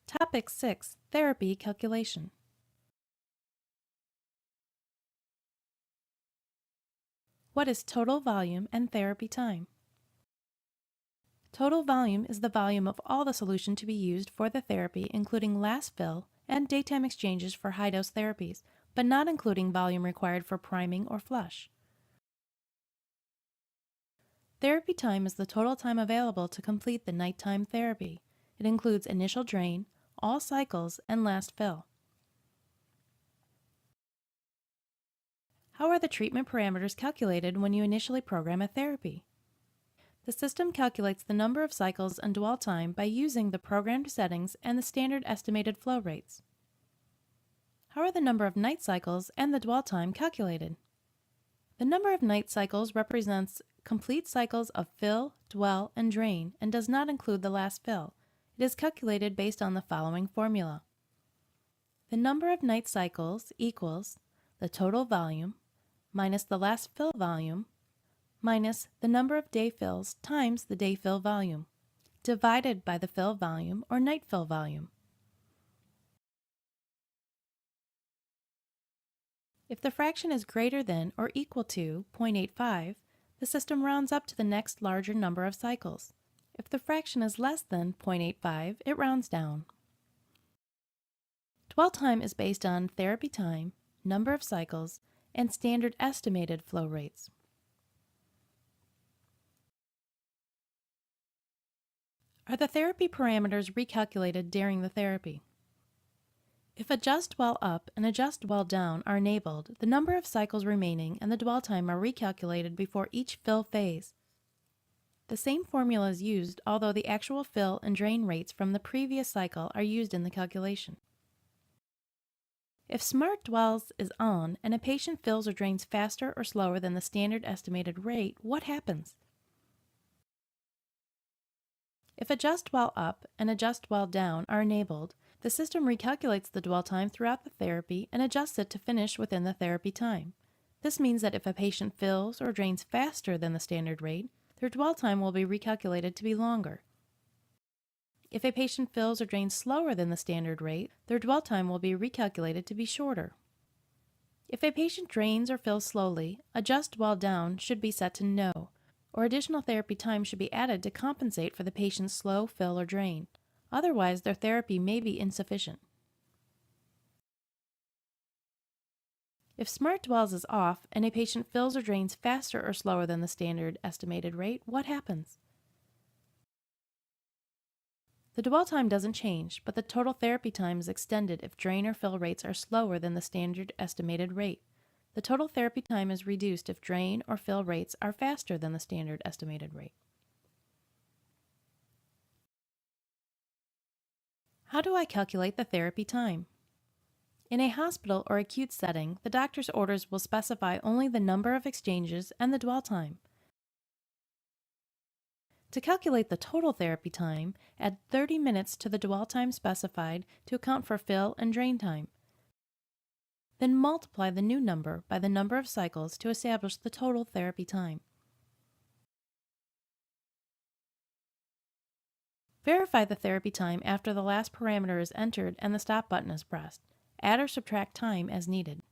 Topic 6. Therapy Calculation. What is total volume and therapy time? Total volume is the volume of all the solution to be used for the therapy, including last fill and daytime exchanges for high-dose therapies, but not including volume required for priming or flush. Therapy time is the total time available to complete the nighttime therapy. It includes initial drain, all cycles, and last fill. How are the treatment parameters calculated when you initially program a therapy? The system calculates the number of cycles and dwell time by using the programmed settings and the standard estimated flow rates. How are the number of night cycles and the dwell time calculated? The number of night cycles represents complete cycles of fill, dwell, and drain and does not include the last fill. It is calculated based on the following formula. The number of night cycles equals the total volume minus the last fill volume minus the number of day fills times the day fill volume, divided by the fill volume or night fill volume. If the fraction is greater than or equal to 0.85, the system rounds up to the next larger number of cycles. If the fraction is less than 0.85, it rounds down. Dwell time is based on therapy time, number of cycles, and standard estimated flow rates. Are the therapy parameters recalculated during the therapy? If adjust dwell up and adjust dwell down are enabled, the number of cycles remaining and the dwell time are recalculated before each fill phase. The same formula is used, although the actual fill and drain rates from the previous cycle are used in the calculation. If Smart Dwells is on and a patient fills or drains faster or slower than the standard estimated rate, what happens? If adjust dwell up and adjust dwell down are enabled, the system recalculates the dwell time throughout the therapy and adjusts it to finish within the therapy time. This means that if a patient fills or drains faster than the standard rate, their dwell time will be recalculated to be longer. If a patient fills or drains slower than the standard rate, their dwell time will be recalculated to be shorter. If a patient drains or fills slowly, adjust dwell down should be set to no, or additional therapy time should be added to compensate for the patient's slow fill or drain. Otherwise, their therapy may be insufficient. If Smart Dwells is off and a patient fills or drains faster or slower than the standard estimated rate, what happens? The dwell time doesn't change, but the total therapy time is extended if drain or fill rates are slower than the standard estimated rate. The total therapy time is reduced if drain or fill rates are faster than the standard estimated rate. How do I calculate the therapy time? In a hospital or acute setting, the doctor's orders will specify only the number of exchanges and the dwell time. To calculate the total therapy time, add 30 minutes to the dwell time specified to account for fill and drain time. Then multiply the new number by the number of cycles to establish the total therapy time. Verify the therapy time after the last parameter is entered and the stop button is pressed. Add or subtract time as needed.